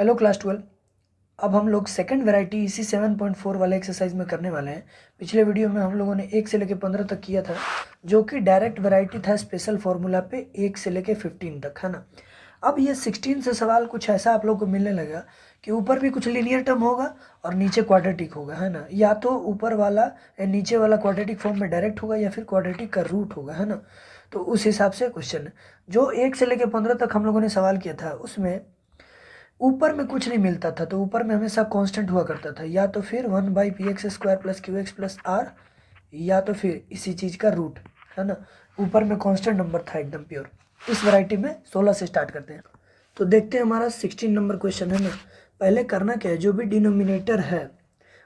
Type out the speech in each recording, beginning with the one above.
Hello class 12। अब हम लोग सेकंड वैरायटी इसी 7.4 वाले एक्सरसाइज में करने वाले हैं। पिछले वीडियो में हम लोगों ने 1 से लेकर 15 तक किया था, जो कि डायरेक्ट वैरायटी था स्पेशल फार्मूला पे 1 से लेकर 15 तक, है ना। अब ये 16 से सवाल कुछ ऐसा आप लोग को मिलने लगा कि ऊपर भी कुछ लीनियर टर्म होगा और नीचे क्वाड्रेटिक होगा, है ना। या तो ऊपर वाला या नीचे वाला क्वाड्रेटिक फॉर्म में डायरेक्ट होगा या फिर क्वाड्रेटिक का रूट होगा, है ना। तो उस हिसाब से क्वेश्चन है। जो 1 से लेकर 15 तक हम लोगों ने सवाल किया था, उसमें ऊपर में कुछ नहीं मिलता था, तो ऊपर में हमेशा कांस्टेंट हुआ करता था, या तो फिर 1/px² + qx+r, या तो फिर इसी चीज़ का रूट, है ना। ऊपर में कांस्टेंट नंबर था एकदम प्योर। इस वैरायटी में 16 से स्टार्ट करते हैं। तो देखते हैं हमारा 16 नंबर क्वेश्चन, है ना। पहले करना क्या है, जो भी डिनोमिनेटर है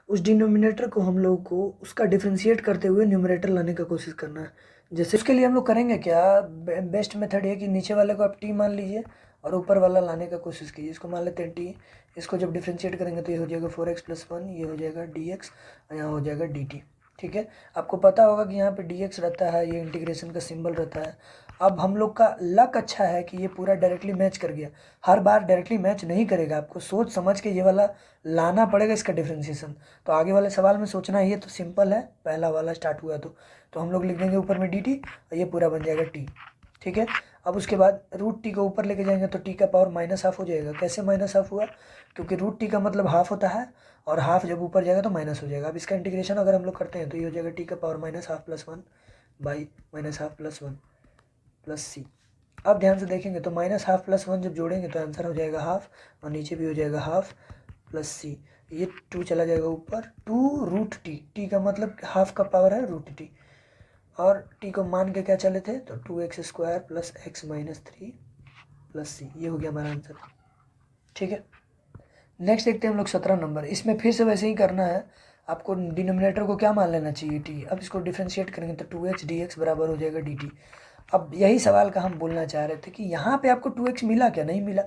उस डिनोमिनेटर को हम लोग को उसका डिफ्रेंशिएट करते हुए न्यूमरेटर लाने का कोशिश करना है। जैसे उसके लिए हम लोग करेंगे क्या, बेस्ट मेथड है कि नीचे वाले को आप टी मान लीजिए और ऊपर वाला लाने का कोशिश कीजिए। इसको मान लेते हैं टी। इसको जब डिफ्रेंशिएट करेंगे तो ये हो जाएगा 4x+1, ये हो जाएगा dx और यहाँ हो जाएगा dt। ठीक है, आपको पता होगा कि यहाँ पे dx रहता है, ये इंटीग्रेशन का सिंबल रहता है। अब हम लोग का लक अच्छा है कि ये पूरा डायरेक्टली मैच कर गया। हर बार डायरेक्टली मैच नहीं करेगा, आपको सोच समझ के ये वाला लाना पड़ेगा इसका डिफ्रेंशिएशन। तो आगे वाले सवाल में सोचना ही है, तो सिंपल है, पहला वाला स्टार्ट हुआ तो हम लोग लिख देंगे ऊपर में dt और ये पूरा बन जाएगा t। ठीक है, अब उसके बाद रूट टी को ऊपर लेके जाएंगे तो टी का पावर -½ हो जाएगा। कैसे -½ हुआ, क्योंकि रूट टी का मतलब हाफ होता है और हाफ जब ऊपर जाएगा तो माइनस हो जाएगा। अब इसका इंटीग्रेशन अगर हम लोग करते हैं तो ये हो जाएगा टी का पावर -½ + 1/-1 + c। अब ध्यान से देखेंगे तो -½ + 1 जब जोड़ेंगे तो आंसर हो जाएगा हाफ, और नीचे भी हो जाएगा हाफ + c। ये 2 चला जाएगा ऊपर, 2√t। टी का मतलब हाफ का पावर है √t, और t को मान के क्या चले थे तो 2x² + x - 3 + c। ये हो गया हमारा आंसर। ठीक है, नेक्स्ट देखते हैं हम लोग 17 नंबर। इसमें फिर से वैसे ही करना है, आपको डिनोमिनेटर को क्या मान लेना चाहिए t। अब इसको डिफ्रेंशिएट करेंगे तो 2x dx बराबर हो जाएगा dt। अब यही सवाल का हम बोलना चाह रहे थे कि यहाँ पे आपको 2x मिला क्या, नहीं मिला।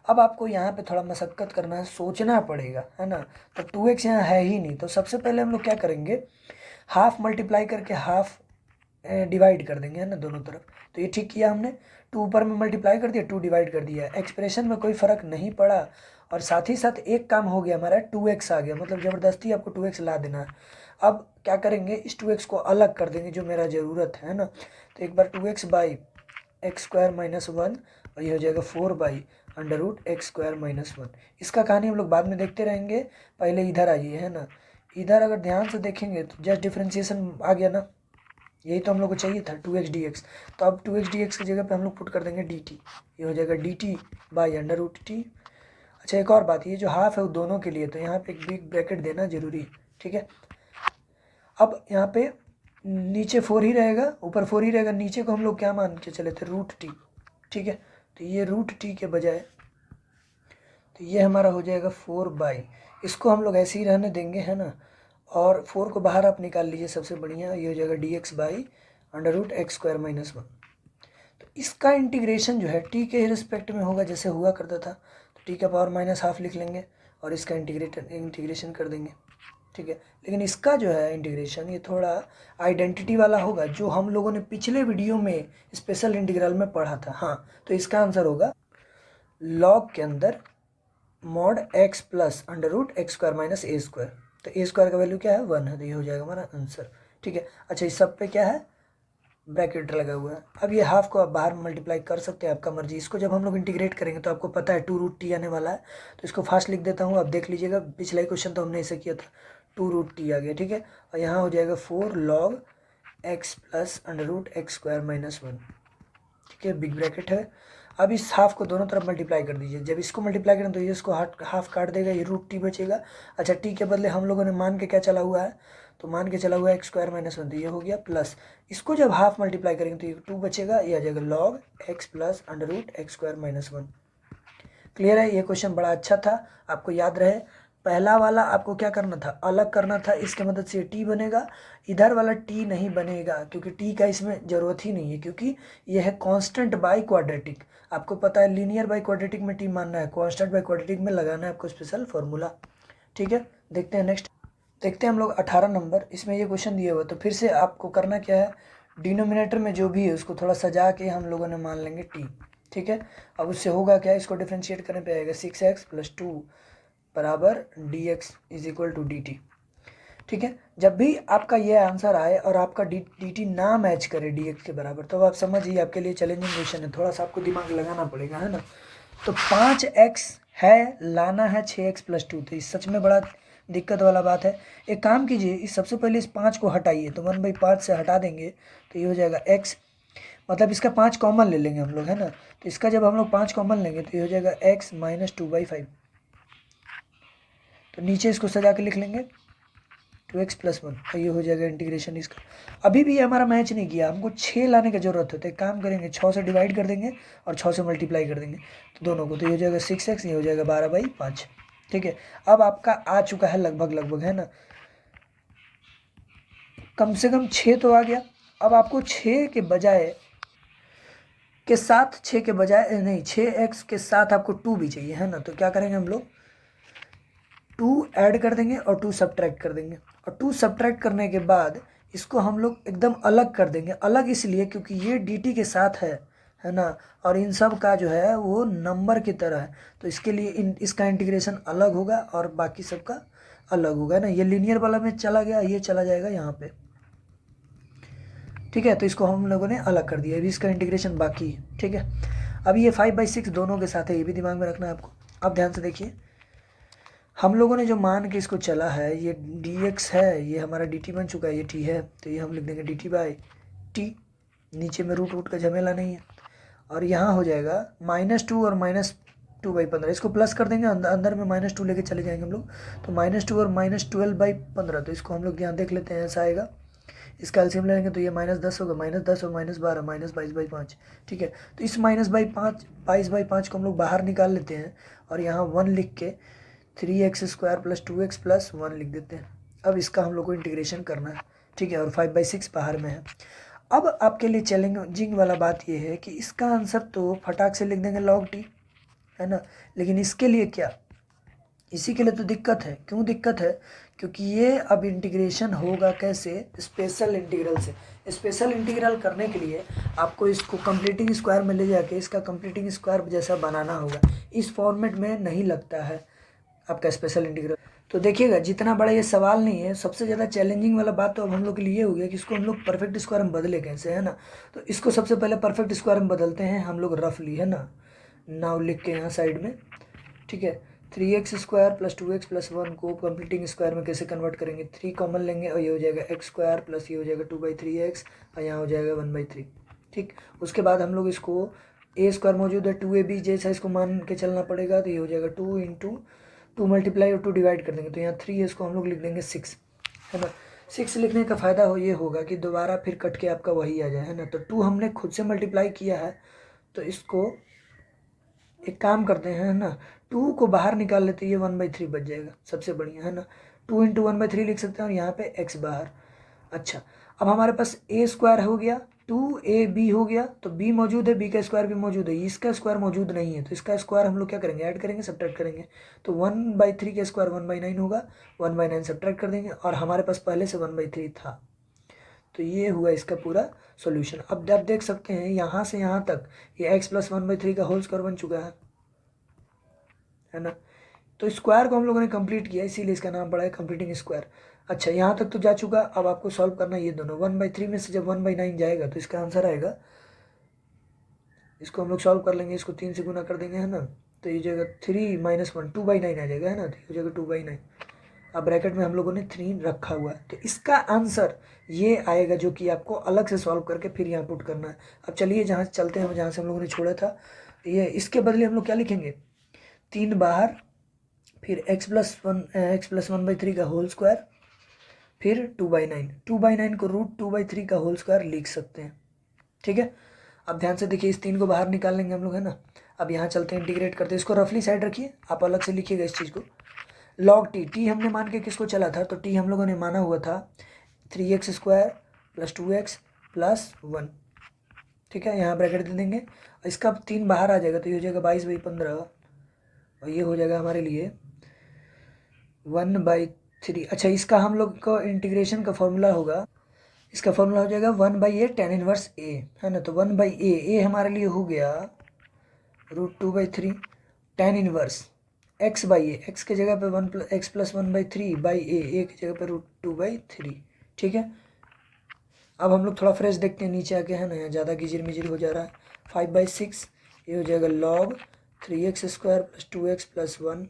अब आपको यहाँ पे थोड़ा मशक्कत करना है, सोचना पड़ेगा, है ना। तो 2x यहाँ है ही नहीं, तो सबसे पहले हम लोग क्या करेंगे, हाफ मल्टीप्लाई करके हाफ डिवाइड कर देंगे, है ना, दोनों तरफ। तो ये ठीक किया हमने, 2 ऊपर में मल्टीप्लाई कर दिया, 2 डिवाइड कर दिया। एक्सप्रेशन में कोई फ़र्क नहीं पड़ा, और साथ ही साथ एक काम हो गया हमारा, 2x आ गया, मतलब ज़बरदस्ती आपको 2x ला देना है। अब क्या करेंगे, इस 2x को अलग कर देंगे जो मेरा ज़रूरत है ना। तो एक बार 2x/x² - 1, और ये हो जाएगा 4/√x² - 1। इसका कहानी हम लोग बाद में देखते रहेंगे, पहले इधर आइए, है ना। इधर अगर ध्यान से देखेंगे तो जस्ट डिफ्रेंशिएशन आ गया ना, यही तो हम लोग को चाहिए था, 2x dx। तो अब 2x dx की जगह पे हम लोग पुट कर देंगे dt। ये हो जाएगा dt/√t। अच्छा, एक और बात, ये जो हाफ है वो दोनों के लिए, तो यहाँ पे एक बिग ब्रैकेट देना जरूरी है। ठीक है, अब यहाँ पे नीचे 4 ही रहेगा, ऊपर 4 ही रहेगा, नीचे को हम लोग क्या मान के चले थे, √t। ठीक है, तो ये √t के बजाय तो ये हमारा हो जाएगा 4/, इसको हम लोग ऐसे ही रहने देंगे, है ना। और 4 को बाहर आप निकाल लीजिए, सबसे बढ़िया, ये हो जाएगा dx/√x² - 1। तो इसका इंटीग्रेशन जो है टी के रिस्पेक्ट में होगा, जैसे हुआ करता था। तो टी का पावर -½ लिख लेंगे और इसका इंटीग्रेशन कर देंगे। ठीक है, लेकिन इसका जो है इंटीग्रेशन ये थोड़ा आइडेंटिटी वाला होगा, जो हम लोगों ने पिछले वीडियो में स्पेशल इंटीग्रल में पढ़ा था। हाँ, तो इसका आंसर होगा लॉग के अंदर mod x + √x² - a²। तो a² का वैल्यू क्या है, 1 है, तो ये हो जाएगा हमारा आंसर। ठीक है, अच्छा, इस सब पे क्या है, ब्रैकेट लगा हुआ है। अब ये हाफ को आप बाहर मल्टीप्लाई कर सकते हैं, आपका मर्जी। इसको जब हम लोग इंटीग्रेट करेंगे तो आपको पता है 2√t आने वाला है, तो इसको फास्ट लिख देता हूँ, आप देख लीजिएगा। पिछला ही क्वेश्चन तो हमने ऐसे किया था, 2√t आ गया। ठीक है, और यहाँ हो जाएगा 4 log x + √x² - 1। ठीक है, बिग ब्रैकेट है। अब इस हाफ को दोनों तरफ मल्टीप्लाई कर दीजिए। जब इसको मल्टीप्लाई करें तो ये इसको हाफ काट देगा, ये √t बचेगा। अच्छा, टी के बदले हम लोगों ने मान के क्या चला हुआ है, तो मान के चला हुआ है x² - 1, तो ये हो गया प्लस। इसको जब हाफ मल्टीप्लाई करेंगे तो ये 2 बचेगा, ये आ जाएगा log x + √x² - 1। क्लियर है, ये क्वेश्चन बड़ा अच्छा था, आपको याद रहे। पहला वाला आपको क्या करना था, अलग करना था, इसके मदद से टी बनेगा। इधर वाला टी नहीं बनेगा, क्योंकि टी का इसमें ज़रूरत ही नहीं है, क्योंकि ये है कांस्टेंट बाय क्वाड्रेटिक। आपको पता है लीनियर बाय क्वाड्रेटिक में टी मानना है, कांस्टेंट बाय क्वाड्रेटिक में लगाना है आपको स्पेशल फार्मूला। ठीक है, देखते हैं नेक्स्ट। देखते हैं हम लोग 18 नंबर। इसमें ये क्वेश्चन दिया हुआ, तो फिर से आपको करना क्या है, डिनोमिनेटर में जो भी है उसको थोड़ा सजा के हम लोगों ने मान लेंगे टी। ठीक है। अब उससे होगा क्या, इसको डिफ्रेंशिएट करने पे आएगा 6x + 2 बराबर dx is equal to dt। ठीक है, जब भी आपका ये आंसर आए और आपका dt ना मैच करे dx के बराबर, तो आप समझिए आपके लिए चैलेंजिंग क्वेश्चन है, थोड़ा सा आपको दिमाग लगाना पड़ेगा, है ना। तो 5x है, लाना है 6x + 2, तो इस सच में बड़ा दिक्कत वाला बात है। एक काम कीजिए, इस सबसे पहले इस 5 को हटाइए, तो 1/5 से हटा देंगे तो ये हो जाएगा x, मतलब इसका 5 कॉमन ले लेंगे हम लोग, है ना। तो इसका जब हम लोग 5 कॉमन लेंगे तो ये हो जाएगा x - 2/5। तो नीचे इसको सजा के लिख लेंगे 2x + 1, और ये हो जाएगा इंटीग्रेशन इसका। अभी भी हमारा मैच नहीं किया, हमको 6 लाने की जरूरत है। तो एक काम करेंगे, 6 से डिवाइड कर देंगे और 6 से मल्टीप्लाई कर देंगे तो दोनों को, तो ये हो जाएगा 6x, ये हो जाएगा 12/5। ठीक है, अब आपका आ चुका है लगभग, है ना, कम से कम 6 तो आ गया। अब आपको 6 के बजाय के साथ 6 के बजाय नहीं, 6x के साथ आपको 2 भी चाहिए, है ना। तो क्या करेंगे हम लोग, 2 ऐड कर देंगे और 2 सब्ट्रैक्ट कर देंगे, और 2 सब्ट्रैक्ट करने के बाद इसको हम लोग एकदम अलग कर देंगे। अलग इसलिए क्योंकि ये dt के साथ है ना, और इन सब का जो है वो नंबर की तरह है, तो इसके लिए इसका इंटीग्रेशन अलग होगा और बाकी सब का अलग होगा ना। ये लीनियर वाला में चला गया, ये चला जाएगा यहाँ पे। ठीक है, तो इसको हम लोगों ने अलग कर दिया, अभी इसका इंटीग्रेशन बाकी है। ठीक है, अभी ये 5/6 दोनों के साथ है, ये भी दिमाग में रखना है आपको। अब ध्यान से देखिए, हम लोगों ने जो मान के इसको चला है, ये dx है, ये हमारा dt बन चुका है, ये t है, तो ये हम लिख देंगे dt/t, नीचे में रूट का झमेला नहीं है। और यहाँ हो जाएगा -2 और -2/15, इसको प्लस कर देंगे, अंदर में -2 लेके चले जाएंगे हम लोग, तो -2 और -12/15, तो इसको हम लोग यहाँ देख लेते हैं, ऐसा आएगा। इसका एलसीएम लेंगे तो ये -10 होगा, -10 और -12 -22/5। ठीक है, तो इस -22/5 को हम लोग बाहर निकाल लेते हैं और यहाँ 1 लिख के 3x² + 2x + 1 लिख देते हैं। अब इसका हम लोग को इंटीग्रेशन करना है। ठीक है, और 5/6 बाहर में है। अब आपके लिए चैलेंजिंग वाला बात ये है कि इसका आंसर तो फटाक से लिख देंगे log t, है ना, लेकिन इसके लिए क्या, इसी के लिए तो दिक्कत है। क्यों दिक्कत है, क्योंकि ये अब इंटीग्रेशन होगा कैसे, स्पेशल इंटीग्रल से। स्पेशल इंटीग्रल करने के लिए आपको इसको कंप्लीटिंग स्क्वायर में ले जाके इसका कंप्लीटिंग स्क्वायर जैसा बनाना होगा। इस फॉर्मेट में नहीं लगता है आपका स्पेशल इंटीग्रल। तो देखिएगा, जितना बड़ा ये सवाल नहीं है, सबसे ज़्यादा चैलेंजिंग वाला बात तो अब हम लोग के लिए हो गया कि इसको हम लोग परफेक्ट स्क्वायर में बदले कैसे, है ना। तो इसको सबसे पहले परफेक्ट स्क्वायर में बदलते हैं हम लोग रफली, है ना, नाउ लिख के यहाँ साइड में। ठीक है, 3x² + 2x + 1 को कंप्लीटिंग स्क्वायर में कैसे कन्वर्ट करेंगे, 3 कॉमन लेंगे और ये हो जाएगा x² प्लस ये हो जाएगा 2/3x और यहाँ हो जाएगा 1/3। ठीक, उसके बाद हम लोग इसको a² मौजूद है, 2ab जैसा इसको मान के चलना पड़ेगा, तो ये हो जाएगा 2 × 2 मल्टीप्लाई और 2 डिवाइड कर देंगे, तो यहाँ 3 है, इसको हम लोग लिख देंगे 6, है ना। 6 लिखने का फ़ायदा ये होगा कि दोबारा फिर कट के आपका वही आ जाए, है ना। तो 2 हमने खुद से मल्टीप्लाई किया है, तो इसको एक काम करते हैं, है ना, 2 को बाहर निकाल लेते हैं, ये 1/3 बच जाएगा, सबसे बढ़िया, है ना। 2 × 1/3 लिख सकते हैं और यहाँ पे x बाहर। अच्छा, अब हमारे पास a² हो गया, 2ab हो गया, तो b मौजूद है, b का स्क्वायर भी मौजूद है, इसका स्क्वायर मौजूद नहीं है, तो इसका स्क्वायर हम लोग क्या करेंगे, ऐड करेंगे, सब्ट्रैक्ट करेंगे। तो 1/3 का स्क्वायर 1/9 होगा, 1/9 सब्ट्रैक्ट कर देंगे, और हमारे पास पहले से 1/3 था, तो ये हुआ इसका पूरा सॉल्यूशन। अब आप देख सकते हैं यहाँ से यहाँ तक ये x + 1/3 का होल स्क्वायर बन चुका है ना। तो स्क्वायर को हम लोगों ने कंप्लीट किया, इसीलिए इसका नाम पड़ा है कंप्लीटिंग स्क्वायर। अच्छा, यहाँ तक तो जा चुका, अब आपको सॉल्व करना है ये दोनों। 1/3 में से जब 1/9 जाएगा तो इसका आंसर आएगा, इसको हम लोग सॉल्व कर लेंगे, इसको 3 से गुना कर देंगे, है ना, तो ये जाएगा 3 - 1 2/9 आ जाएगा, है ना, तो ये हो जाएगा 2/9। अब ब्रैकेट में हम लोगों ने 3 रखा हुआ है, तो इसका आंसर ये आएगा, जो कि आपको अलग से सॉल्व करके फिर यहाँ पुट करना है। अब चलिए जहाँ चलते हैं, जहाँ से हम लोगों ने छोड़ा था, ये इसके बदले हम लोग क्या लिखेंगे, 3 बाहर, फिर x + 1/3 का होल स्क्वायर, फिर 2/9, 2/9 को √2/3 का होल स्क्वायर लिख सकते हैं। ठीक है, अब ध्यान से देखिए, इस 3 को बाहर निकाल लेंगे हम लोग, है ना। अब यहाँ चलते हैं, इंटीग्रेट करते हैं, इसको रफली साइड रखिए, आप अलग से लिखिएगा इस चीज़ को। log t हमने मान के किसको चला था, तो t हम लोगों ने माना हुआ था 3x² + 2x + 1। ठीक है, यहाँ ब्रैकेट दे देंगे, इसका 3 बाहर आ जाएगा, तो ये हो जाएगा 22/15, और ये हो जाएगा हमारे लिए 1/3। अच्छा, इसका हम लोग का इंटीग्रेशन का फॉर्मूला होगा, इसका फॉर्मूला हो जाएगा 1/a tan 1a, है ना। तो 1/a हमारे लिए हो गया √2/3 tan inverse x by A, x की जगह पे x+1/3 ए की जगह पे √2/3। ठीक है, अब हम लोग थोड़ा फ्रेश देखते हैं नीचे आके, है ना, यहाँ ज़्यादा गिजिर मिजिर हो जा रहा है। 5/6 ये हो जाएगा log 3x² + 2x + 1।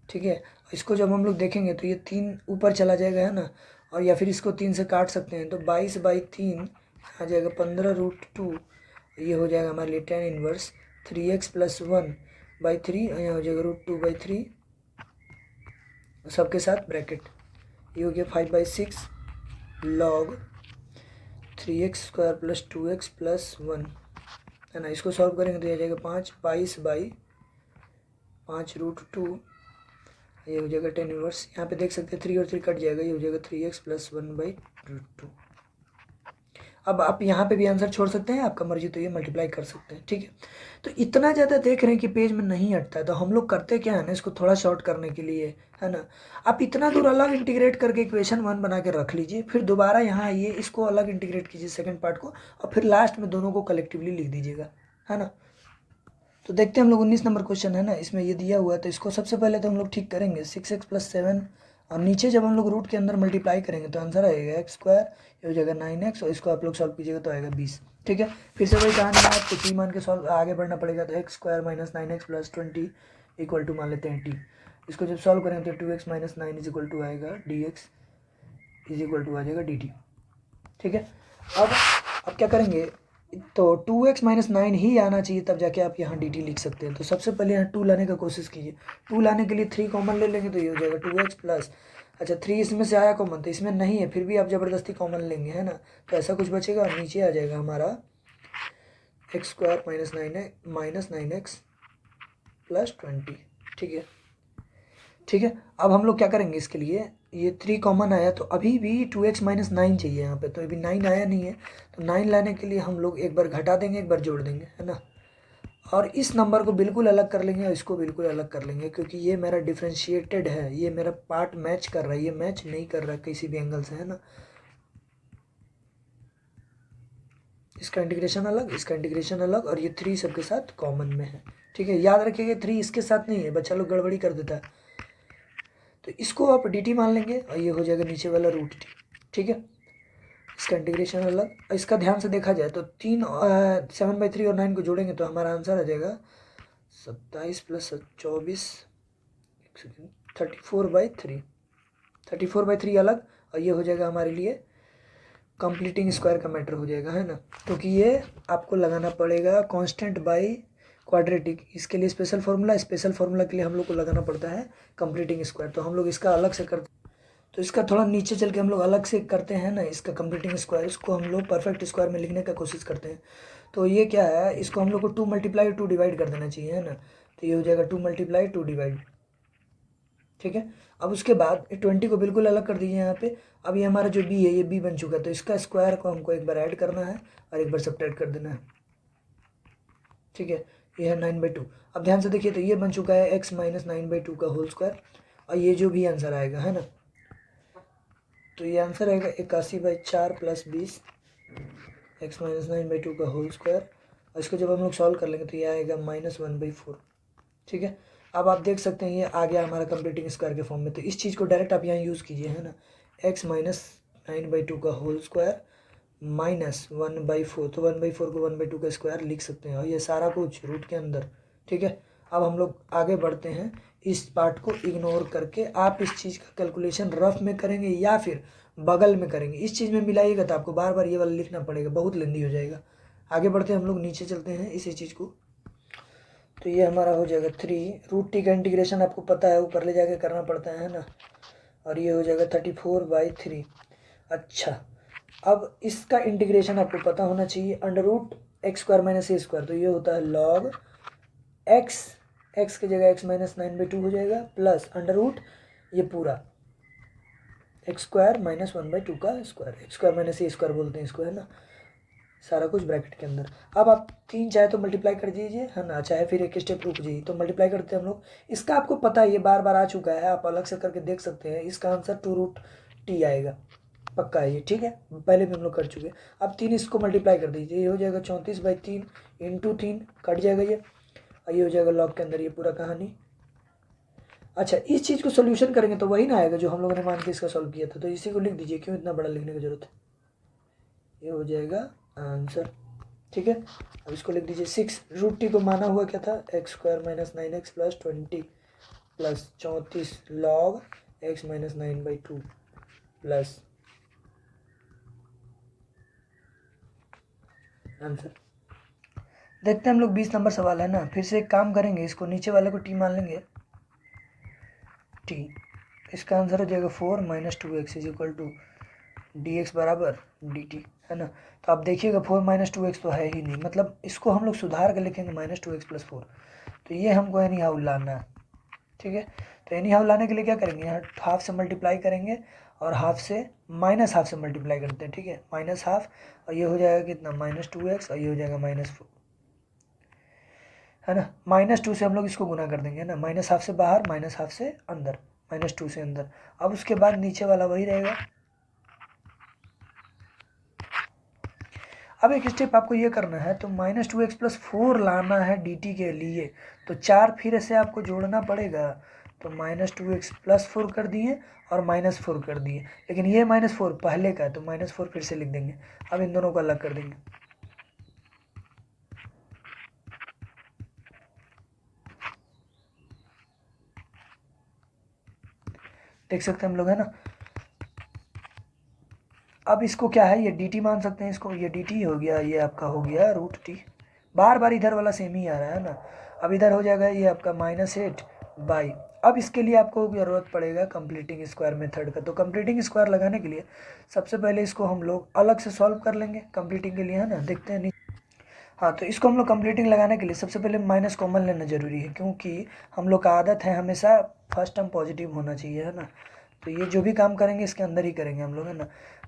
ठीक है, इसको जब हम लोग देखेंगे तो ये 3 ऊपर चला जाएगा, है ना, और या फिर इसको 3 से काट सकते हैं तो 22/3 आ जाएगा 15√2। ये हो जाएगा हमारे लिए tan इनवर्स 3x + 1/3 और यहाँ हो जाएगा √2/3 सबके साथ ब्रैकेट। ये हो गया 5/6 log 3x² + 2x + 1, है ना। इसको सॉल्व करेंगे तो ये आ जाएगा 5/5 ये हो जाएगा tan इनवर्स। यहाँ पे देख सकते हैं 3 और 3 कट जाएगा, ये हो जाएगा 3x + 1/√2। अब आप यहाँ पे भी आंसर छोड़ सकते हैं, आपका मर्जी तो ये मल्टीप्लाई कर सकते हैं। ठीक है, तो इतना ज़्यादा देख रहे हैं कि पेज में नहीं हटता है, तो हम लोग करते क्या है ना, इसको थोड़ा शॉर्ट करने के लिए, है ना, आप इतना दूर अलग इंटीग्रेट करके इक्वेशन 1 बना के रख लीजिए, फिर दोबारा यहाँ आइए, इसको अलग इंटीग्रेट कीजिए सेकेंड पार्ट को, और फिर लास्ट में दोनों को कलेक्टिवली लिख दीजिएगा, है ना। तो देखते हैं हम लोग 19 नंबर क्वेश्चन, है ना, इसमें ये दिया हुआ है, तो इसको सबसे पहले तो हम लोग ठीक करेंगे 6x + 7, और नीचे जब हम लोग रूट के अंदर मल्टीप्लाई करेंगे तो आंसर आएगा x², ये हो जाएगा 9x, और इसको आप लोग सॉल्व कीजिएगा तो आएगा 20। ठीक है, फिर से वही कहानी है, आपको t मान के सॉल्व आगे बढ़ना पड़ेगा, तो x² - 9x + 20 = मान लेते हैं t। इसको जब सॉल्व करेंगे तो 2x - 9 = आएगा dx = आ जाएगा dt। ठीक है, अब क्या करेंगे, तो 2x - 9 ही आना चाहिए, तब जाके आप यहाँ dt लिख सकते हैं। तो सबसे पहले यहाँ 2 लाने का कोशिश कीजिए, 2 लाने के लिए 3 कॉमन ले लेंगे तो ये हो जाएगा 2x प्लस, अच्छा 3 इसमें से आया कॉमन, तो इसमें नहीं है, फिर भी आप ज़बरदस्ती कॉमन लेंगे, है ना, तो ऐसा कुछ बचेगा और नीचे आ जाएगा हमारा x² - 9x + 20। ठीक है, अब हम लोग क्या करेंगे, इसके लिए ये 3 कॉमन आया, तो अभी भी 2x - 9 चाहिए यहाँ पे, तो अभी 9 आया नहीं है, तो 9 लाने के लिए हम लोग एक बार घटा देंगे, एक बार जोड़ देंगे, है ना, और इस नंबर को बिल्कुल अलग कर लेंगे और इसको बिल्कुल अलग कर लेंगे, क्योंकि ये मेरा डिफ्रेंशिएटेड है, ये मेरा पार्ट मैच कर रहा है, ये मैच नहीं कर रहा है किसी भी एंगल से, है ना। इसका इंटीग्रेशन अलग, इसका इंटीग्रेशन अलग, और ये 3 सबके साथ कॉमन में है। ठीक है, याद रखिएगा 3 इसके साथ नहीं है, बच्चा लोग गड़बड़ी कर देता है, तो इसको आप dt मान लेंगे और ये हो जाएगा नीचे वाला √t। ठीक है, इसका इंटीग्रेशन अलग, इसका ध्यान से देखा जाए तो 7/3 और 9 को जोड़ेंगे तो हमारा आंसर आ जाएगा 27 + 24 34/3। 34/3 अलग, और ये हो जाएगा हमारे लिए कंप्लीटिंग स्क्वायर का मैटर हो जाएगा, है ना, क्योंकि ये आपको लगाना पड़ेगा कांस्टेंट बाई क्वाड्रेटिक, इसके लिए स्पेशल फार्मूला के लिए हम लोग को लगाना पड़ता है कंप्लीटिंग स्क्वायर, तो हम लोग इसका अलग से करते, तो इसका थोड़ा नीचे चल के हम लोग अलग से करते हैं ना, इसका कंप्लीटिंग स्क्वायर, इसको हम लोग परफेक्ट स्क्वायर में लिखने का कोशिश करते हैं। तो ये क्या है, इसको हम लोग को 2 × 2 डिवाइड कर देना चाहिए, है ना, तो ये हो जाएगा 2 × 2 डिवाइड। ठीक है, अब उसके बाद 20 को बिल्कुल अलग कर दीजिए यहाँ पे। अब ये हमारा जो b है, ये b बन चुका है, तो इसका स्क्वायर को हमको एक बार ऐड करना है और एक बार सब्ट्रैक्ट कर देना है। ठीक है, ये है 9/2। अब ध्यान से देखिए, तो ये बन चुका है x - 9/2 का होल स्क्वायर, और ये जो भी आंसर आएगा, है ना, तो ये आंसर आएगा 81/4 + 20 x - 9/2 का होल स्क्वायर, और इसको जब हम लोग सॉल्व कर लेंगे तो ये आएगा -1/4। ठीक है, अब आप देख सकते हैं ये आ गया हमारा कंप्लीटिंग स्क्वायर के फॉर्म में, तो इस चीज़ को डायरेक्ट आप यहाँ यूज़ कीजिए, है ना, x - 9/2 का होल स्क्वायर -1/4, तो 1/4 को 1/2 का स्क्वायर लिख सकते हैं, और ये सारा कुछ रूट के अंदर। ठीक है, अब हम लोग आगे बढ़ते हैं, इस पार्ट को इग्नोर करके आप इस चीज़ का कैलकुलेशन रफ में करेंगे या फिर बगल में करेंगे, इस चीज़ में मिलाइएगा तो आपको बार बार ये वाला लिखना पड़ेगा, बहुत लेंदी हो जाएगा। आगे बढ़ते हैं, हम लोग नीचे चलते हैं इसी चीज़ को, तो ये हमारा हो जाएगा 3 √t का इंटीग्रेशन आपको पता है, ऊपर ले जाके करना पड़ता है ना, और ये हो जाएगा 34/3। अच्छा, अब इसका इंटीग्रेशन आपको पता होना चाहिए, √x² - a², तो ये होता है log x की जगह x - 9/2 हो जाएगा, प्लस अंडर ये पूरा x² - 1/2 का स्क्वायर, x² - a² बोलते हैं इसको, है ना, सारा कुछ ब्रैकेट के अंदर। अब आप 3 चाहे तो मल्टीप्लाई कर दीजिए, है ना, चाहे फिर एक स्टेप रुक जाइए, तो मल्टीप्लाई करते हैं हम लोग। इसका आपको पता है, ये बार बार आ चुका है, आप अलग से करके देख सकते हैं, इसका आंसर 2√t आएगा। पक्का है ये, ठीक है, पहले भी हम लोग कर चुके हैं। अब 3 इसको मल्टीप्लाई कर दीजिए, ये हो जाएगा 34/3 इंटू 3, कट जाएगा ये, और ये हो जाएगा लॉग के अंदर ये पूरा कहानी। अच्छा, इस चीज़ को सोल्यूशन करेंगे तो वही ना आएगा जो हम लोगों ने मान के इसका सॉल्व किया था, तो इसी को लिख दीजिए, क्यों इतना बड़ा लिखने की जरूरत है, ये हो जाएगा आंसर, ठीक है। अब इसको लिख दीजिए 6√t को माना हुआ क्या था, x² - 9x plus 20 plus 34 log x - 9/2 plus answer. देखते हैं हम लोग 20 नंबर सवाल है ना, फिर से एक काम करेंगे, इसको नीचे वाले को t मान लेंगे, t, इसका आंसर हो जाएगा 4 - 2x = dx बराबर dt, है ना। तो आप देखिएगा 4 - 2x तो है ही नहीं, मतलब इसको हम लोग सुधार कर लिखेंगे -2x + 4, तो ये हमको एनी हाउ लाना है, ठीक है। तो एनी हाउ लाने के लिए क्या करेंगे, यहाँ हाफ से मल्टीप्लाई करेंगे और हाफ से माइनस हाफ से मल्टीप्लाई करते हैं, ठीक है, -1/2, और ये हो जाएगा कितना -2x, और ये हो जाएगा -4, है ना। -2 से हम लोग इसको गुना कर देंगे, है ना, -1/2 से बाहर, -1/2 से अंदर, -2 से अंदर। अब उसके बाद नीचे वाला वही रहेगा। अब एक स्टेप आपको ये करना है, तो -2x + 4 लाना है dt के लिए, तो 4 फिर से आपको जोड़ना पड़ेगा, तो -2x + 4 कर दिए और -4 कर दिए, लेकिन ये -4 पहले का है, तो -4 फिर से लिख देंगे। अब इन दोनों को अलग कर देंगे, देख सकते हैं हम लोग, है ना। अब इसको क्या है, ये dt मान सकते हैं इसको, ये dt हो गया, ये आपका हो गया √t, बार बार इधर वाला सेम ही आ रहा है ना। अब इधर हो जाएगा ये आपका -8/। अब इसके लिए आपको ज़रूरत पड़ेगा कंप्लीटिंग स्क्वायर मेथड का, तो कंप्लीटिंग स्क्वायर लगाने के लिए सबसे पहले इसको हम लोग अलग से सॉल्व कर लेंगे कंप्लीटिंग के लिए, है ना, देखते हैं नहीं। हाँ, तो इसको हम लोग कंप्लीटिंग लगाने के लिए सबसे पहले माइनस कॉमन लेना जरूरी है, क्योंकि हम लोग का आदत है हमेशा फर्स्ट टर्म पॉजिटिव होना चाहिए, है ना। तो ये जो भी काम करेंगे इसके अंदर ही करेंगे हम लोग, है ना।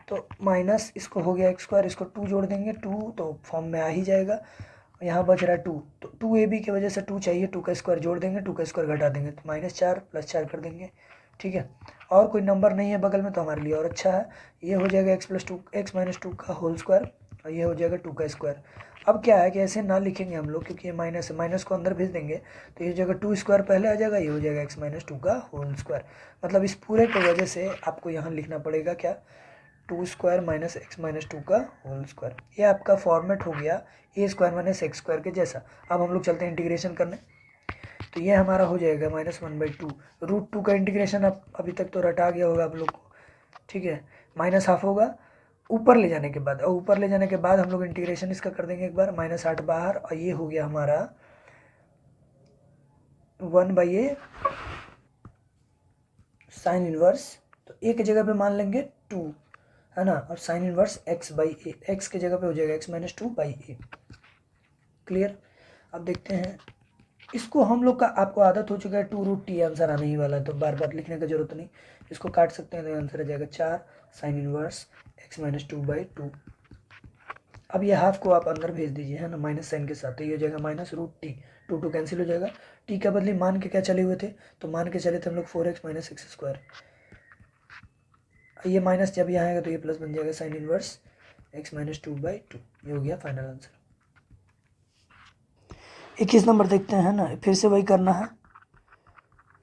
तो माइनस इसको हो गया x², इसको 2 जोड़ देंगे, 2 तो फॉर्म में आ ही जाएगा, यहाँ बच रहा है 2, तो 2ab की वजह से 2 चाहिए, 2 का स्क्वायर जोड़ देंगे, 2 का स्क्वायर घटा देंगे, तो -4 + 4 कर देंगे, ठीक है। और कोई नंबर नहीं है बगल में तो हमारे लिए और अच्छा है, ये हो जाएगा x + 2 x - 2 का होल स्क्वायर, और ये हो जाएगा 2 का स्क्वायर। अब क्या है कि ऐसे ना लिखेंगे हम लोग, क्योंकि ये माइनस है, माइनस को अंदर भेज देंगे, तो ये जगह 2² पहले आ जाएगा, ये हो जाएगा x - 2 का होल स्क्वायर। मतलब इस पूरे की वजह से आपको यहाँ लिखना पड़ेगा क्या, 2² - x - 2 का होल स्क्वायर। ये आपका फॉर्मेट हो गया a² - x² के जैसा। अब हम लोग चलते हैं इंटीग्रेशन करने, तो ये हमारा हो जाएगा -1/2 √2 का इंटीग्रेशन। आप अभी तक तो रटा गया होगा आप लोग को, ठीक है। -1/2 होगा ऊपर ले जाने के बाद, और ऊपर ले जाने के बाद हम लोग इंटीग्रेशन इसका कर देंगे एक बार, -8 बाहर, और ये हो गया हमारा 1/a साइन इनवर्स, तो a की जगह पे मान लेंगे 2, है ना, और साइन इनवर्स x/a, x की जगह पे हो जाएगा x - 2/a, क्लियर। अब देखते हैं इसको, हम लोग का आपको आदत हो चुका है 2√t आंसर आने ही वाला है, तो बार बार लिखने का जरूरत नहीं, इसको काट सकते हैं, तो आंसर आ जाएगा 4 साइन इनवर्स x - 2/2। अब ये हाफ को आप अंदर भेज दीजिए, है ना, माइनस साइन के साथ, तो ये हो जाएगा -√t, 2 कैंसिल हो जाएगा, t का बदले मान के क्या चले हुए थे, तो मान के चले थे हम लोग 4x - x², ये माइनस जब यहाँ आएगा तो ये प्लस बन जाएगा साइन इनवर्स x - 2/2, ये हो गया फाइनल आंसर। 21 नंबर देखते हैं, ना, फिर से वही करना है,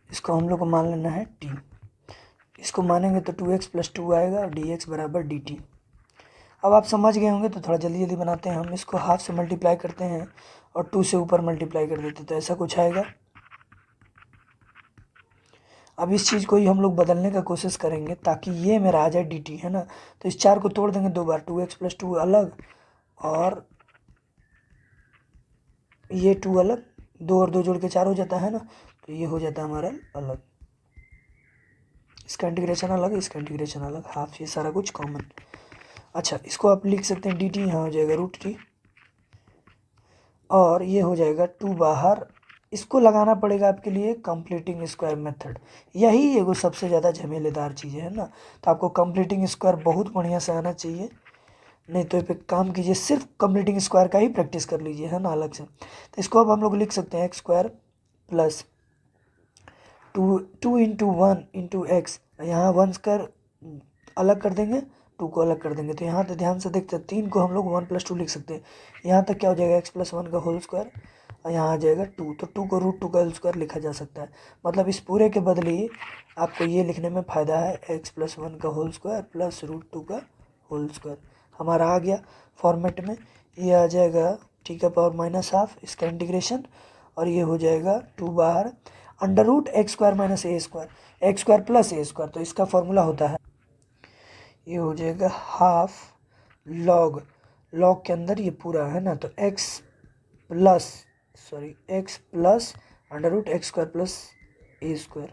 इसको हम लोग को मान लेना है t, इसको मानेंगे तो 2x + 2 आएगा और dx बराबर dt। अब आप समझ गए होंगे, तो थोड़ा जल्दी जल्दी बनाते हैं हम, इसको हाफ से मल्टीप्लाई करते हैं और 2 से ऊपर मल्टीप्लाई कर देते हैं, तो ऐसा कुछ आएगा। अब इस चीज़ को ही हम लोग बदलने का कोशिश करेंगे ताकि ये मेरा आ जाए dt, है ना। तो इस 4 को तोड़ देंगे 2 बार, 2x + 2 अलग और ये 2 अलग, 2 और 2 जोड़ के 4 हो जाता है ना, तो ये हो जाता है हमारा अलग, इसका इंटीग्रेशन अलग, इसका इंटीग्रेशन अलग, हाफ, ये सारा कुछ कॉमन। अच्छा, इसको आप लिख सकते हैं dt, यहाँ हो जाएगा √t, और ये हो जाएगा 2 बाहर, इसको लगाना पड़ेगा आपके लिए कंप्लीटिंग स्क्वायर मेथड, यही एगो सबसे ज़्यादा झमेलेदार चीज़ है ना। तो आपको कंप्लीटिंग स्क्वायर बहुत बढ़िया से आना चाहिए, नहीं तो पे काम कीजिए, सिर्फ कंप्लीटिंग स्क्वायर का ही प्रैक्टिस कर लीजिए, है ना, अलग से। तो इसको अब हम लोग लिख सकते हैं x² + 2 × 1 × x, यहाँ 1² अलग कर देंगे, टू को अलग कर देंगे। तो यहाँ तक ध्यान से देखते हैं, 3 को हम लोग 1+2 लिख सकते हैं। यहाँ तक क्या हो जाएगा, x+1 का होल स्क्वायर, और यहाँ आ जाएगा 2। तो 2 को √2 का होल स्क्वायर लिखा जा सकता है। मतलब इस पूरे के बदले आपको ये लिखने में फ़ायदा है, x+1 का होल स्क्वायर प्लस √2 का होल स्क्वायर हमारा आ गया फॉर्मेट में। ये आ जाएगा t का पावर -12 इसका इंटीग्रेशन, और ये हो जाएगा 2 बाहर √x² - a², x² + a²। तो इसका फॉर्मूला होता है, ये हो जाएगा हाफ लॉग के अंदर ये पूरा है ना, तो x प्लस √x² + a²।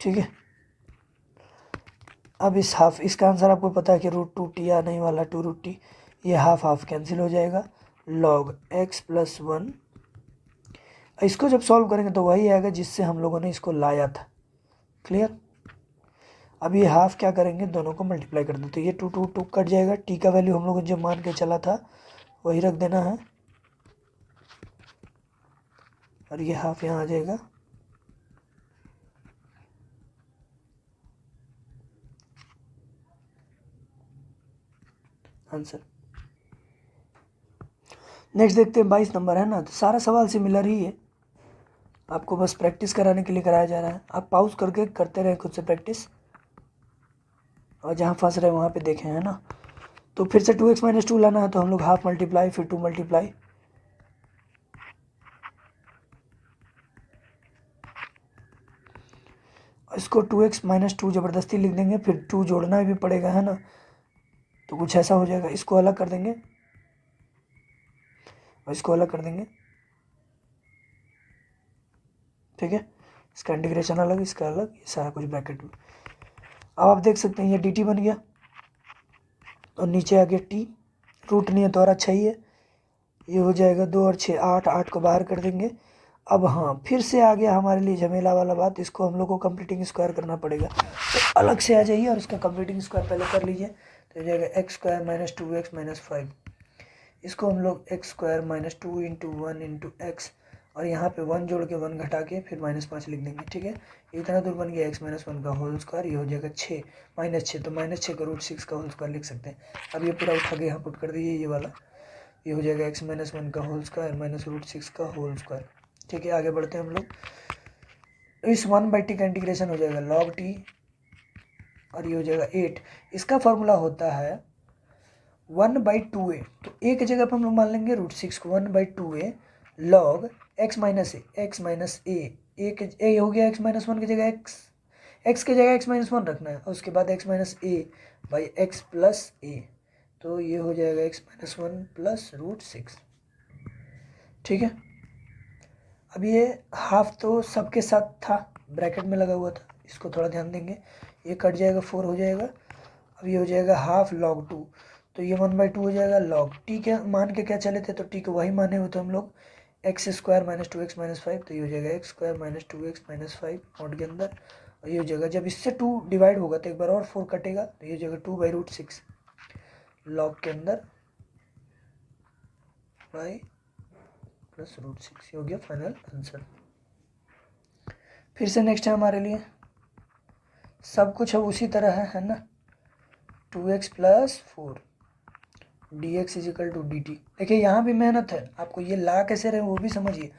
ठीक है। अब इस हाफ, इसका आंसर आपको पता है कि √2t आने वाला, 2√t, ये हाफ कैंसिल हो जाएगा, log x+1। इसको जब सॉल्व करेंगे तो वही आएगा जिससे हम लोगों ने इसको लाया था। क्लियर। अब ये हाफ क्या करेंगे, दोनों को मल्टीप्लाई कर दो, तो ये 2 कट जाएगा। टी का वैल्यू हम लोगों ने जो मान के चला था वही रख देना है, और ये हाफ यहाँ आ जाएगा। आंसर। नेक्स्ट देखते हैं 22 नंबर है ना, तो सारा सवाल सिमिलर ही है, आपको बस प्रैक्टिस कराने के लिए कराया जा रहा है। आप पॉज करके करते रहे खुद से प्रैक्टिस, और जहाँ फंस रहे वहाँ पे देखें, है ना। तो फिर से 2x - 2 लाना है, तो हम लोग हाफ मल्टीप्लाई फिर 2 मल्टीप्लाई, इसको 2x - 2 ज़बरदस्ती लिख देंगे, फिर 2 जोड़ना भी पड़ेगा, है ना। तो कुछ ऐसा हो जाएगा, इसको अलग कर देंगे और इसको अलग कर देंगे। ठीक है, इसका इंटीग्रेशन अलग, इसका अलग, ये सारा कुछ ब्रैकेट में। अब आप देख सकते हैं ये dt बन गया, और नीचे आ गया t, रूट नहीं है तो और अच्छा ही है। ये हो जाएगा 2 और 6 8, 8 को बाहर कर देंगे। अब हाँ, फिर से आ गया हमारे लिए झमेला वाला बात, इसको हम लोग को कंप्लीटिंग स्क्वायर करना पड़ेगा। तो अलग से आ जाइए और इसका कंप्लीटिंग स्क्वायर पहले कर लीजिए। तो हो जाएगा x² - 2x - 5। इसको हम लोग x² - 2 × 1 × x, और यहाँ पे 1 जोड़ के 1 घटा के फिर -5 लिख देंगे। ठीक है, इतना दूर बन गया x - 1 का होल स्क्वायर, ये हो जाएगा 6 -6, तो -6 का √6 का होल स्क्वायर लिख सकते हैं। अब ये पूरा उठा के यहाँ पुट कर दीजिए, ये वाला, ये हो जाएगा x - 1 का होल स्क्वायर -√6 का होल स्क्वायर। ठीक है, आगे बढ़ते हैं हम लोग। इस 1/t का इंटीग्रेशन हो जाएगा log t, और ये हो जाएगा 8। इसका फॉर्मूला होता है 1/2a, तो a की जगह पर हम लोग मान लेंगे √6 को, 1/2a log x - a, a हो गया x - 1 की जगह x की जगह x - 1 रखना है, और उसके बाद x - a/x + a, तो ये हो जाएगा x - 1 + √6। ठीक है, अब ये हाफ तो सबके साथ था, ब्रैकेट में लगा हुआ था, इसको थोड़ा ध्यान देंगे, ये कट जाएगा, 4 हो जाएगा। अब ये हो जाएगा हाफ log 2, तो ये 1/2 हो जाएगा। log t के मान के क्या चले थे, तो t को वही माने हुए थे हम लोग, x² - 2x - 5, तो ये हो जाएगा x² - 2x - 5 नोट के अंदर, और ये हो जाएगा, जब इससे 2 डिवाइड होगा तो एक बार और 4 कटेगा, तो ये हो जाएगा 2/√6 log के अंदर y + √6, ये हो गया फाइनल आंसर। फिर से नेक्स्ट है हमारे लिए, सब कुछ अब उसी तरह है ना। 2x + 4 dx = dt। देखिए यहाँ भी मेहनत है, आपको ये ला कैसे रहे वो भी समझिए।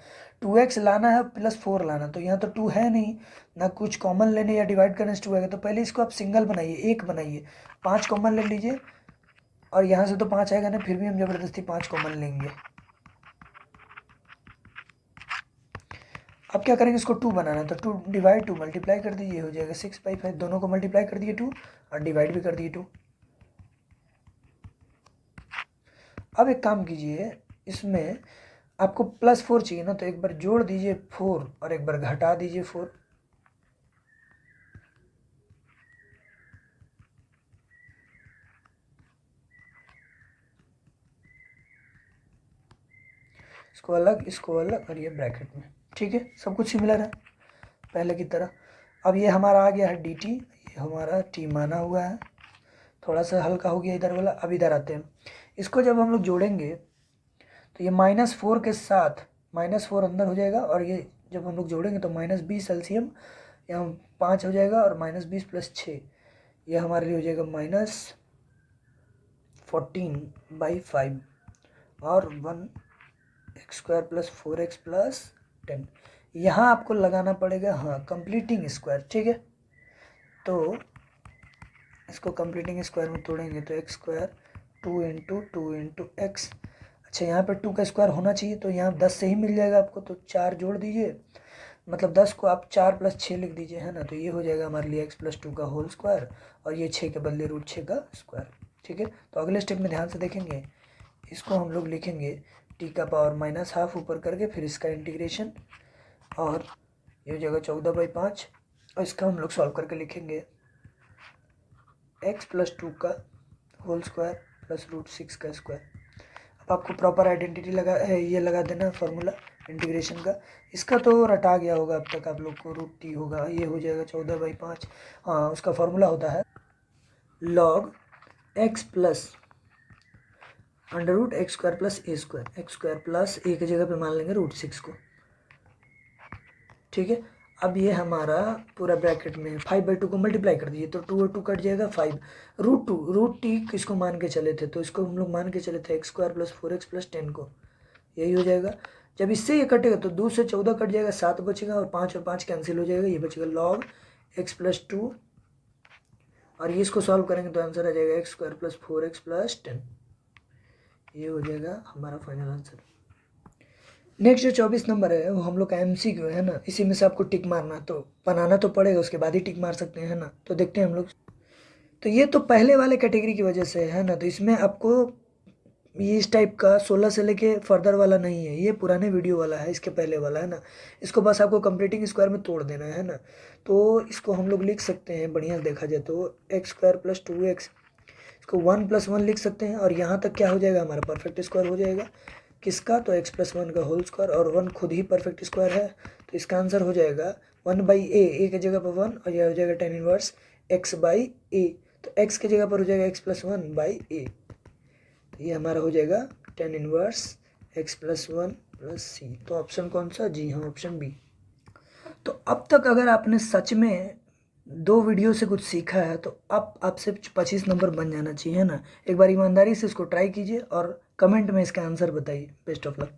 2x लाना है प्लस 4 लाना, तो यहाँ तो 2 है नहीं ना, कुछ कॉमन लेने या डिवाइड करने से 2 आएगा, तो पहले इसको आप सिंगल बनाइए, एक बनाइए, 5 कॉमन ले लीजिए, और यहाँ से तो 5 आएगा ना, फिर भी हम ज़बरदस्ती 5 कॉमन लेंगे। अब क्या करेंगे, इसको 2 बनाना है, तो 2 डिवाइड 2 मल्टीप्लाई कर दीजिए, हो जाएगा 6/5, दोनों को मल्टीप्लाई कर दिए 2, और डिवाइड भी कर दिए 2। अब एक काम कीजिए, इसमें आपको +4 चाहिए ना, तो एक बार जोड़ दीजिए 4 और एक बार घटा दीजिए 4। इसको अलग, इसको अलग, और ये ब्रैकेट में। ठीक है, सब कुछ सिमिलर है पहले की तरह। अब ये हमारा आ गया है dt, ये हमारा t माना हुआ है, थोड़ा सा हल्का हो गया इधर वाला। अब इधर आते हैं, इसको जब हम लोग जोड़ेंगे तो ये -4 के साथ -4 अंदर हो जाएगा, और ये जब हम लोग जोड़ेंगे तो -20 LCM, यहाँ 5 हो जाएगा और -20 + 6 यह हमारे लिए हो जाएगा -14/5 और 1x² + 4x + 10। यहाँ आपको लगाना पड़ेगा हाँ कंप्लीटिंग स्क्वायर, ठीक है। तो इसको कंप्लीटिंग स्क्वायर में तोड़ेंगे तो x² 2 × 2 × x। अच्छा यहाँ पे 2 का स्क्वायर होना चाहिए, तो यहाँ 10 से ही मिल जाएगा आपको, तो 4 जोड़ दीजिए, मतलब 10 को आप 4 + 6 लिख दीजिए, है ना। तो ये हो जाएगा हमारे लिए x + 2 का होल स्क्वायर और ये 6 के बदले √6 का स्क्वायर, ठीक है। तो अगले स्टेप में ध्यान से देखेंगे, इसको हम लोग लिखेंगे t⁻⁻½ ऊपर करके, फिर इसका इंटीग्रेशन और ये हो जाएगा 14/5 और इसका हम लोग सॉल्व करके लिखेंगे x + 2 का होल स्क्वायर + √6 का स्क्वायर। अब आपको प्रॉपर आइडेंटिटी ये लगा देना फार्मूला इंटीग्रेशन का। इसका तो रटा गया होगा अब तक आप लोग को, √t होगा, ये हो जाएगा 14/5। हाँ उसका फार्मूला होता है log x + √x² + a², x² + a की जगह पे मान लेंगे √6 को, ठीक है। अब ये हमारा पूरा ब्रैकेट में 5/2 को मल्टीप्लाई कर दीजिए, तो 2 और 2 कट जाएगा 5। √2 किसको मान के चले थे, तो इसको हम लोग मान के चले थे x² + 4x + 10 को, यही हो जाएगा। जब इससे ये कटेगा तो 2 से 14 कट जाएगा, 7 बचेगा और 5 और 5 कैंसिल हो जाएगा, ये बचेगा log x + 2 और ये इसको सॉल्व करेंगे तो आंसर आ जाएगा x² + 4x + 10। ये हो जाएगा हमारा फाइनल आंसर। नेक्स्ट जो 24 नंबर है वो हम लोग का MCQ है ना, इसी में से आपको टिक मारना, तो बनाना तो पड़ेगा, उसके बाद ही टिक मार सकते हैं, है ना। तो देखते हैं हम लोग। तो ये तो पहले वाले कैटेगरी की वजह से है ना, तो इसमें आपको ये इस टाइप का 16 से लेके फर्दर वाला नहीं है, ये पुराने वीडियो वाला है, इसके पहले वाला है ना। इसको बस आपको कंप्लीटिंग स्क्वायर में तोड़ देना है ना। तो इसको हम लोग लिख सकते हैं, बढ़िया देखा जाए तो x² + 2x, इसको 1 + 1 लिख सकते हैं और यहाँ तक क्या हो जाएगा हमारा परफेक्ट स्क्वायर हो जाएगा किसका, तो x + 1 का होल स्क्वायर और 1 खुद ही परफेक्ट स्क्वायर है, तो इसका आंसर हो जाएगा 1/a, a की जगह पर 1 और यह हो जाएगा tan इनवर्स x/a, तो x की जगह पर हो जाएगा x + 1/a, तो ये हमारा हो जाएगा tan इनवर्स x + 1 + c। तो ऑप्शन कौन सा, जी हाँ ऑप्शन बी। तो अब तक अगर आपने सच में 2 वीडियो से कुछ सीखा है तो अब आपसे 25 नंबर बन जाना चाहिए, है ना। एक बार ईमानदारी से इसको ट्राई कीजिए और कमेंट में इसका आंसर बताइए। Best of luck.